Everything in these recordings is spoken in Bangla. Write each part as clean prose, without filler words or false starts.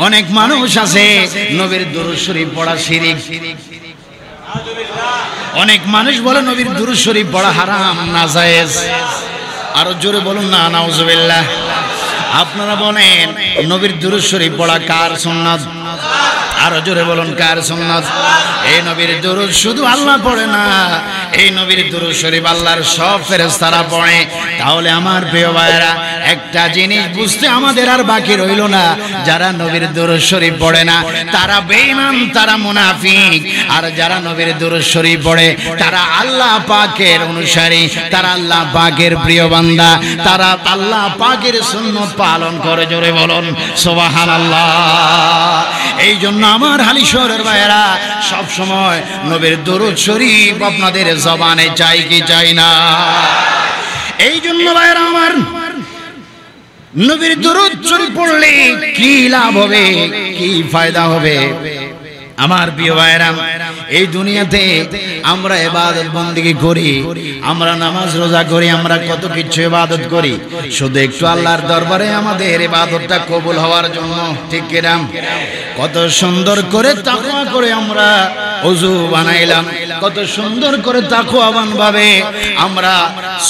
অনেক মানুষ আছে নবীর দুরূদ শরীফ পড়া শিরক। অনেক মানুষ বলে নবীর দুরূদ শরীফ পড়া হারাম, নাজায়েজ। আরো জোরে বলুন না নাউজুবিল্লাহ। আপনারা বলেন নবীর দুরূদ শরীফ পড়া কার সুন্নাত? আরো জোরে বলুন কার সুন্নাত? এই নবীর দুরূদ শুধু আল্লাহ পড়ে না, এই নবীর দুরূদ শরীফ আল্লাহর সব ফেরেশতারা পড়ে। তাহলে আমার প্রিয় ভাইরা, একটা জিনিস বুঝতে আমাদের আর বাকি রইল না, যারা নবীর দুরূদ শরীফ পড়ে না তারা বেঈমান, তারা মুনাফিক। আর যারা নবীর দুরূদ শরীফ পড়ে তারা আল্লাহ পাকের অনুসারী, তারা আল্লাহ পাকের প্রিয় বান্দা, তারা আল্লাহ পাকের সুন্নাত পালন করে। জোরে বলুন সুবহানাল্লাহ। এই জন্য আমার হালিশহরের ভাইরা সব সময় নবীর দুরূদ শরীফ আপনাদের জবানে চাই কি চাই না? এই জন্য ভাইরা আমার, নবীর দুরূদ শরীফ পড়লে কি লাভ হবে, কি ফায়দা হবে? আমার প্রিয় ভাইরা, এই দুনিয়াতে আমরা ইবাদত বন্দেগী করি, আমরা নামাজ রোজা করি, আমরা কত কিছু ইবাদত করি, শুধু একটু আল্লাহর দরবারে আমাদের ইবাদতটা কবুল হওয়ার জন্য। ঠিক কিনা? কত সুন্দর করে তাকওয়া করে আমরা ওযু বানাইলাম, কত সুন্দর করে তাকওয়াবান ভাবে আমরা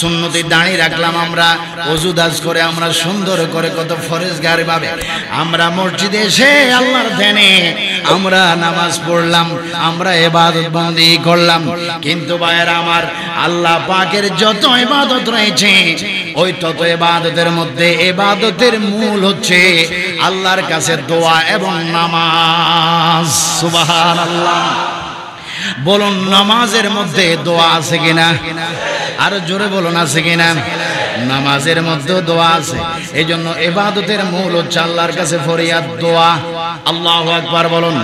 সুন্নতি দাঁড়িয়ে রাখলাম, আমরা ওযু দাজ করে আমরা সুন্দর করে কত ফরজগার ভাবে আমরা মসজিদে এসে আল্লাহর ধ্যানে আমরা নামাজ পড়লাম, আমরা ইবাদত বন্দেগী করলাম। কিন্তু ভাইরা আমার, আল্লাহ পাকের যত ইবাদত রয়েছে ওই তত ইবাদতের মধ্যে ইবাদতের মূল হচ্ছে আল্লাহর কাছে দোয়া এবং নামাজ। সুবহানাল্লাহ। বলুন নামাজের মধ্যে দোয়া আছে কিনা? আরো জোরে বলুন আছে কিনা? নামাজের মধ্যে দোয়া আছে। এই জন্য ইবাদতের মূল হচ্ছে আল্লাহর কাছে ফরিয়াদ, দোয়া। আল্লাহু আকবার বলুন।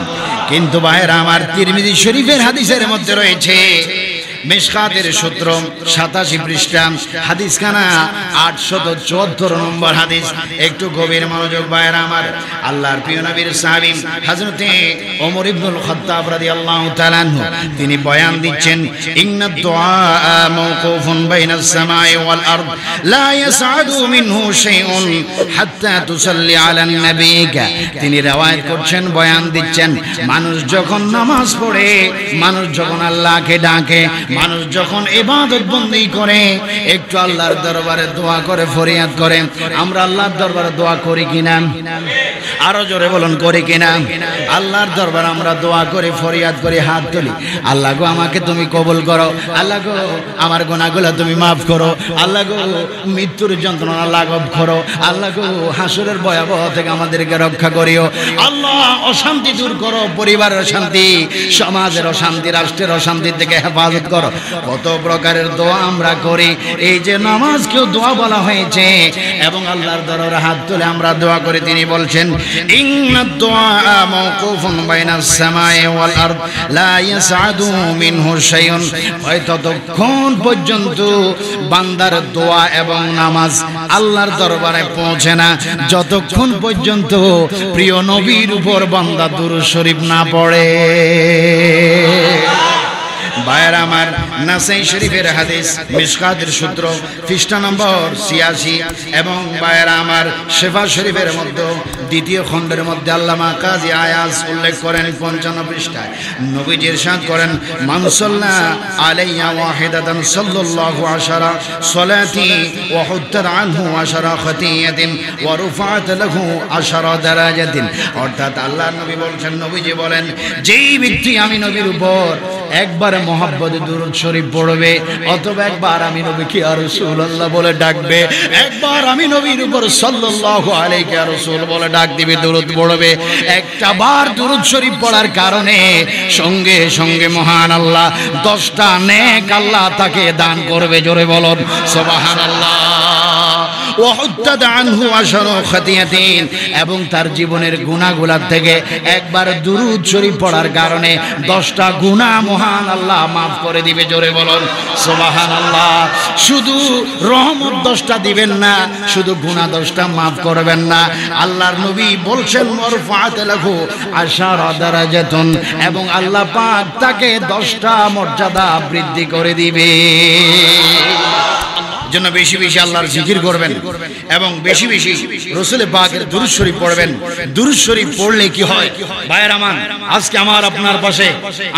কিন্তু ভাইরা আমার, তিরমিজি শরীফের হাদিসের মধ্যে রয়েছে, মিশকাতের সূত্র 87 পৃষ্ঠা, হাদিস খানা 874 নম্বর হাদিস। একটু গভীর মনোযোগ ভাইরা আমার। আল্লাহর প্রিয় নবীর সাহাবী হযরতে ওমর ইবনুল খাত্তাব রাদিয়াল্লাহু তাআলা আনহু তিনি বয়ান দিচ্ছেন, ইন্নাদ দুআ মাওকুফুন বাইনাস সামাই ওয়াল আরদ লা ইয়াসআদু মিনহু শাইউন হাত্তা তুসাল্লি আলান নবিকা। তিনি রওয়ায়াত করছেন, বয়ান দিচ্ছেন, মানুষ যখন নামাজ পড়ে, মানুষ যখন আল্লাহকে ডাকে, মানুষ যখন ইবাদত বন্দেগী করে, একটু আল্লাহর দরবারে দোয়া করে, ফরিয়াদ করে, আমরা আল্লাহর দরবারে দোয়া করি কিনা? আরো জোরে বলুন, করি কিনা? আল্লাহর দরবারে আমরা দোয়া করি, ফরিয়াদ করি, হাত তুলি, আল্লাহ গো আমাকে তুমি কবুল করো, আল্লাহ গো আমার গুনাহগুলো তুমি মাফ করো, আল্লাহ গো মৃত্যুর যন্ত্রণা লাঘব করো, আল্লাহ গো হাসরের ভয়াবহ থেকে আমাদেরকে রক্ষা করিও, আল্লাহ অশান্তি দূর করো, পরিবারের অশান্তি, সমাজের অশান্তি, রাষ্ট্রের অশান্তি থেকে হেফাজত করো। কত প্রকারের দোয়া আমরা করি। এই যে নামাজকেও দোয়া বলা হয়েছে এবং আল্লাহর দরবারে হাত তুলে আমরা দোয়া করি। তিনি বলছেন, ইন্নাদ দুআ মাওকুফুন বাইনাস সামাই ওয়াল আরদ লা ইয়াসআদু মিনহু শাইউন। ততক্ষণ পর্যন্ত বান্দার দোয়া এবং নামাজ আল্লাহর দরবারে পৌঁছে না যতক্ষণ পর্যন্ত প্রিয় নবীর উপর বান্দা দুরূদ শরীফ না পড়ে। ভাইরা আমার, নাসাই শরীফের হাদিস, মিশকাতের সূত্র পৃষ্ঠা নম্বর 86 এবং ভাইরা আমার শেফা শরীফের মধ্যে দ্বিতীয় খণ্ডের মধ্যে আল্লামা কাজী আয়াজ উল্লেখ করেন 55 পৃষ্ঠায়। নবীজি ইরশাদ করেন, মান সাল্লা আলাইয়া ওয়াহিদাতান সাল্লাল্লাহু আশারা সালাতি ওয়া হুত্তাত আনহু আশারা খাতিয়াতিন ওয়া রুফাআত লাহু আশারা দারাজাতিন। অর্থাৎ আল্লাহর নবী বলছেন, নবীজি বলেন, যেই ব্যক্তি আমি নবীর উপর একবার মহব্বতে দুরূদ শরীফ পড়বে, অথবা একবার আমি নবীকে ইয়া রাসূলুল্লাহ বলে ডাকবে, একবার আমি নবীর উপর সাল্লাল্লাহু আলাইহি ইয়া রাসূল বলে ডাক দিবে, দুরূদ পড়বে, একটা বার দুরূদ শরীফ পড়ার কারণে সঙ্গে সঙ্গে মহান আল্লাহ 10টা নেক আল্লাহ তাকে দান করবে। জোরে বলুন সুবহানাল্লাহ। এবং তার জীবনের গুনাহগুলো থেকে একবার দুরূদ শরীফ পড়ার কারণে 10টা গুনাহ মহান আল্লাহ মাফ করে দিবে। জোরে বলুন সুবহানাল্লাহ। শুধু রহমত 10টা দিবেন না, শুধু গুনাহ 10টা মাফ করবেন না, আল্লাহর নবী বলছেন মারফাআত লাহু আশারা দারাজাতুন, এবং আল্লাহ পাক তাকে 10টা মর্যাদা বৃদ্ধি করে দিবে। এজন্য বেশি বেশি আল্লাহর জিকির করবেন এবং বেশি বেশি রাসূল পাকের দুরূদ শরীফ পড়বেন। দুরূদ শরীফ পড়লে কি হয় ভাইয়ের আমার, আজকে আমার আপনার পাশে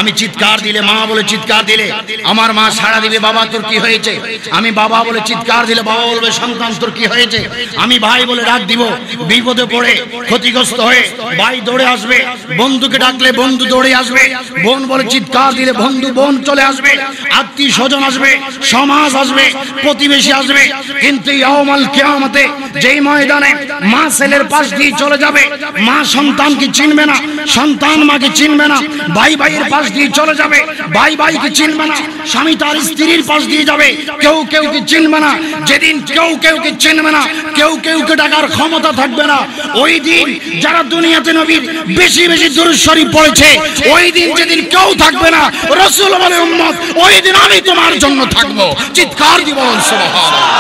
আমি চিৎকার দিলে, মা বলে চিৎকার দিলে আমার মা সাড়া দিবে, বাবা তোর কি হয়েছে? আমি বাবা বলে চিৎকার দিলে বাবা বলবে সন্তান তোর কি হয়েছে? আমি ভাই বলে ডাক দিব, বিপদে পড়ে ক্ষতিগ্রস্ত হয়ে ভাই দৌড়ে আসবে, বন্ধুকে ডাকলে বন্ধু দৌড়ে আসবে, বোন বলে চিৎকার দিলে বন্ধু বোন চলে আসবে, আত্মীয় স্বজন আসবে, সমাজ আসবে, প্রতিবেশী আসবে। কিন্তু ইয়াউমাল কিয়ামতে যেই ময়দানে মা ছেলের পাশ দিয়ে চলে যাবে, মা সন্তানকে চিনবে না, সন্তান মাকে চিনবে না, ভাই ভাইয়ের পাশ দিয়ে চলে যাবে, ভাই ভাইকে চিনবে না, স্বামী তার স্ত্রীর পাশ দিয়ে যাবে, কেউ কেউকে চিনবে না। যেদিন কেউ কেউকে চিনবে না, কেউ কেউকে ডাকার ক্ষমতা থাকবে না, ওই দিন যারা দুনিয়াতে নবীর বেশি বেশি দুরূদ শরীফ পড়েছে, ওই দিন যেদিন কেউ থাকবে না, রাসূল বলে উম্মত ওই দিন আমি তোমার জন্য থাকবো। চিৎকার দিব সুবহানাল্লাহ।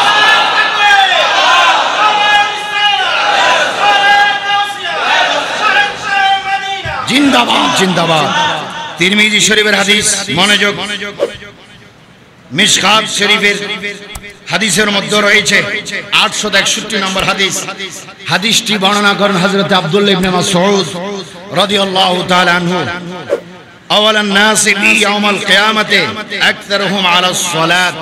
জিন্দাবাদ জিন্দাবাদ। তিরমিজি শরীফের হাদিস, মনোযোগ, মিশকাত শরীফের হাদিসের মধ্যে রয়েছে 861 নম্বর হাদিস। হাদিসটি বর্ণনা করেন হযরত আব্দুল্লাহ ইবনে মাসউদ রাদিয়াল্লাহু তাআলা আনহু, আওয়ালান নাস বি ইয়াউমাল কিয়ামাতে আকতারুহুম আলাস সালাত।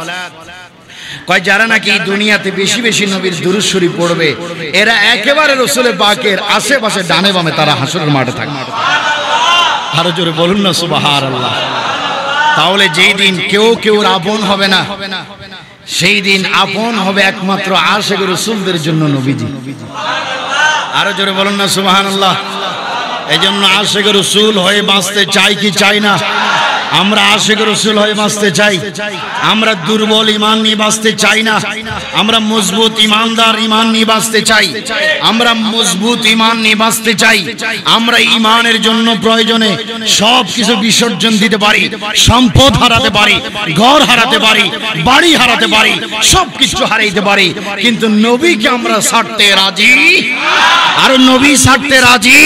কয় যারা নাকি দুনিয়াতে বেশি বেশি নবীর দুরূদ শরীফ পড়বে, এরা একেবারে রাসূল পাকের আশেপাশে ডানে বামে তারা হাসরের মাঠে থাকবে। আরো জোরে বলুন না সুবহানাল্লাহ। তাহলে যেই দিন কেউ কেউ আপন হবে না, সেই দিন আপন হবে একমাত্র আশিক রাসূলদের জন্য নবীজি। আরো জোরে বলুন না সুবহানাল্লাহ। এইজন্য আশিক রাসূল হয়ে বাঁচতে চাই কি চাই না? আমরা আশিক রাসূল হয়ে বাঁচতে চাই। আমরা দুর্বল ঈমান নিয়ে বাঁচতে চাই না, আমরা মজবুত ঈমানদার ঈমান নিয়ে বাঁচতে চাই। আমরা মজবুত ঈমান নিয়ে বাঁচতে চাই। আমরা ঈমানের জন্য প্রয়োজনে সব কিছু বিসর্জন দিতে পারি, সম্পদ হারাতে পারি, ঘর হারাতে পারি, বাড়ি হারাতে পারি, সব কিছু হারাইতে পারি, কিন্তু নবীকে আমরা ছাড়তে রাজি। আর নবী ছাড়তে রাজি